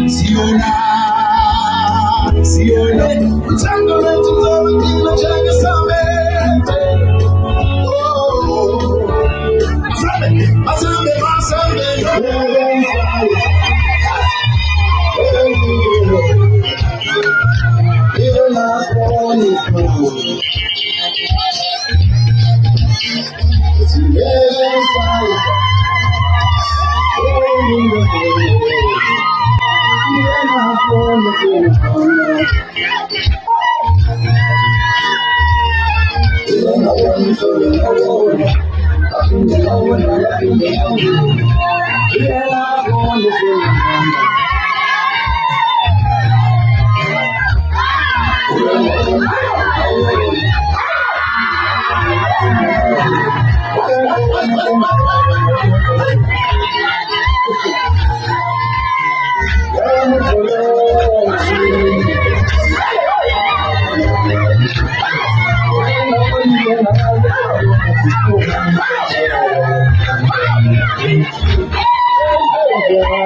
Siona, Siona, tango letu zote kila changa samete. Asambe, asambe, even last one is cold. It's together inside. Yeah.